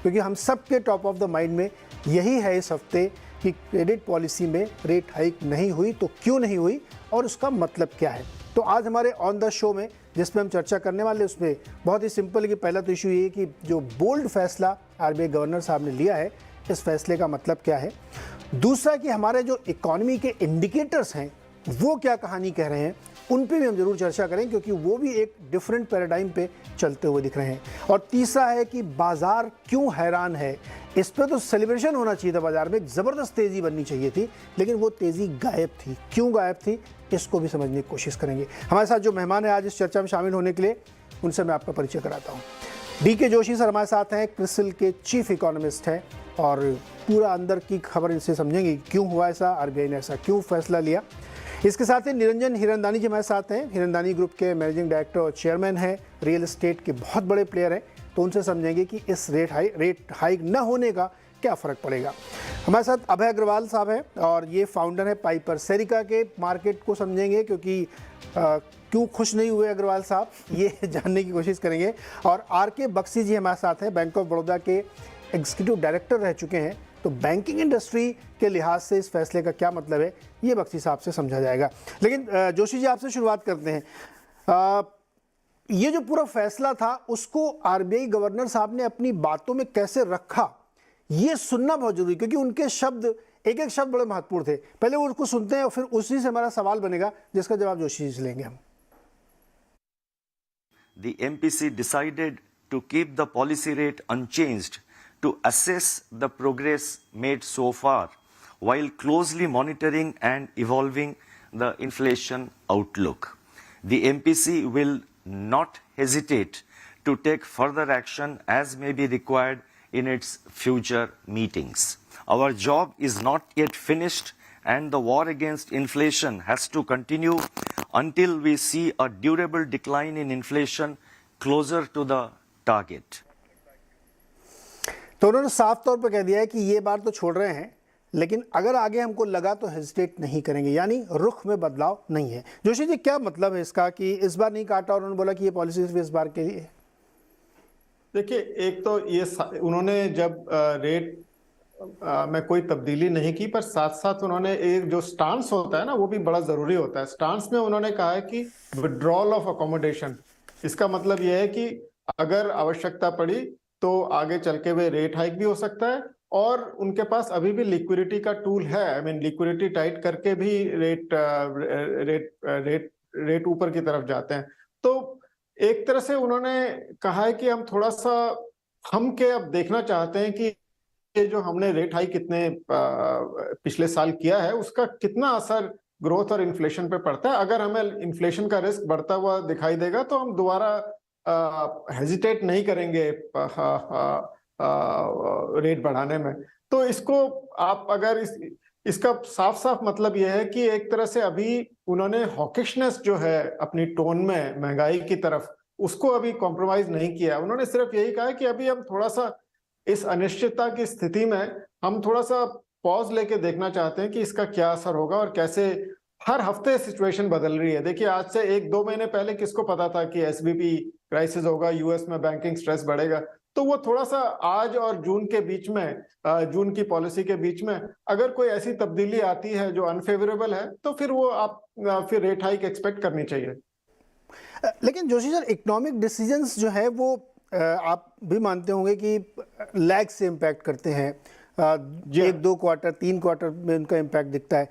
क्योंकि हम सब के टॉप ऑफ द माइंड में यही है इस हफ्ते कि क्रेडिट पॉलिसी में रेट हाइक नहीं हुई तो क्यों नहीं हुई और उसका मतलब क्या है। तो आज हमारे ऑन द शो में जिसमें हम चर्चा करने वाले उसमें बहुत ही सिंपल है कि पहला तो इशू ये है कि जो बोल्ड फैसला आरबीआई गवर्नर साहब ने लिया है इस फैसले का मतलब क्या है। दूसरा कि हमारे जो इकोनॉमी के इंडिकेटर्स हैं वो क्या कहानी कह रहे हैं, उन पे भी हम जरूर चर्चा करें क्योंकि वो भी एक डिफरेंट पैराडाइम पे चलते हुए दिख रहे हैं। और तीसरा है कि बाजार क्यों हैरान है, इस पे तो सेलिब्रेशन होना चाहिए था, बाजार में एक ज़बरदस्त तेज़ी बननी चाहिए थी, लेकिन वो तेज़ी गायब थी। क्यों गायब थी इसको भी समझने की कोशिश करेंगे। हमारे साथ जो मेहमान है आज इस चर्चा में शामिल होने के लिए, उनसे मैं आपका परिचय कराता हूँ। डी.के. जोशी सर हमारे साथ हैं, क्रिसिल के चीफ इकोनॉमिस्ट हैं और पूरा अंदर की खबर इनसे समझेंगे क्यों हुआ ऐसा, आरबीआई ने ऐसा क्यों फैसला लिया। इसके साथ ही निरंजन हिरनदानी जी हमारे साथ हैं, हिरनदानी ग्रुप के मैनेजिंग डायरेक्टर और चेयरमैन हैं, रियल एस्टेट के बहुत बड़े प्लेयर हैं, तो उनसे समझेंगे कि इस रेट हाइक न होने का क्या फ़र्क पड़ेगा। हमारे साथ अभय अग्रवाल साहब हैं और ये फाउंडर है पाइपर सेरिका के, मार्केट को समझेंगे क्योंकि क्यों खुश नहीं हुए अग्रवाल साहब ये जानने की कोशिश करेंगे। और आर.के. बख्शी जी हमारे साथ हैं, बैंक ऑफ बड़ौदा के एग्जीक्यूटिव डायरेक्टर रह चुके हैं, तो बैंकिंग इंडस्ट्री के लिहाज से इस फैसले का क्या मतलब है ये बख्शी साहब से समझा जाएगा। लेकिन जोशी जी आपसे शुरुआत करते हैं। ये जो पूरा फैसला था उसको आरबीआई गवर्नर साहब ने अपनी बातों में कैसे रखा ये सुनना बहुत जरूरी, क्योंकि उनके शब्द एक एक शब्द बड़े महत्वपूर्ण थे। पहले वो उसको सुनते हैं और फिर उसी से हमारा सवाल बनेगा जिसका जवाब जोशी जी से लेंगे हम। The MPC decided to keep the policy rate unchanged to assess the progress made so far while closely monitoring and evolving the inflation outlook. The MPC will not hesitate to take further action as may be required in its future meetings. Our job is not yet finished and the war against inflation has to continue until we see a durable decline in inflation closer to the target. तो उन्होंने साफ तौर पर कह दिया है कि ये बार तो छोड़ रहे हैं, लेकिन अगर आगे हमको लगा तो हेजिटेट नहीं करेंगे, यानी रुख में बदलाव नहीं है। जोशी जी क्या मतलब है इसका कि इस बार नहीं काटा और उन्होंने बोला कि ये पॉलिसी सिर्फ इस बार के लिए? देखिए, एक तो ये उन्होंने जब रेट में कोई तब्दीली नहीं की, पर साथ साथ उन्होंने एक जो स्टांस होता है ना वो भी बड़ा जरूरी होता है। स्टांस में उन्होंने कहा है कि विड्रॉल ऑफ अकोमोडेशन, इसका मतलब यह है कि अगर आवश्यकता पड़ी तो आगे चल के वे रेट हाइक भी हो सकता है और उनके पास अभी भी लिक्विडिटी का टूल है। आई मीन लिक्विडिटी टाइट करके भी रेट ऊपर की तरफ जाते हैं। तो एक तरह से उन्होंने कहा है कि हम थोड़ा सा हम के अब देखना चाहते हैं कि ये जो हमने रेट हाइक कितने पिछले साल किया है उसका कितना असर ग्रोथ और इन्फ्लेशन पे पड़ता है। अगर हमें इन्फ्लेशन का रिस्क बढ़ता हुआ दिखाई देगा तो हम दोबारा हेजिटेट नहीं करेंगे रेट बढ़ाने में। तो इसको आप अगर इसका साफ साफ मतलब यह है कि एक तरह से अभी उन्होंने हॉकिशनेस जो है अपनी टोन में महंगाई की तरफ, उसको अभी कॉम्प्रोमाइज नहीं किया। उन्होंने सिर्फ यही कहा कि अभी हम थोड़ा सा इस अनिश्चितता की स्थिति में हम थोड़ा सा पॉज लेके देखना चाहते हैं कि इसका क्या असर होगा और कैसे हर हफ्ते सिचुएशन बदल रही है। देखिए, आज से 1-2 महीने पहले किसको पता था कि एसवीबी क्राइसिस होगा, यूएस में बैंकिंग स्ट्रेस बढ़ेगा। तो वो थोड़ा सा आज और जून के बीच में, जून की पॉलिसी के बीच में अगर कोई ऐसी तब्दीली आती है जो अनफेवरेबल है तो फिर वो आप फिर रेट हाइक एक्सपेक्ट करनी चाहिए। लेकिन जोशी सर, इकोनॉमिक डिसीजंस जो है वो आप भी मानते होंगे कि लैग से इम्पैक्ट करते हैं, 1-2 क्वार्टर 3 क्वार्टर में उनका इम्पैक्ट दिखता है।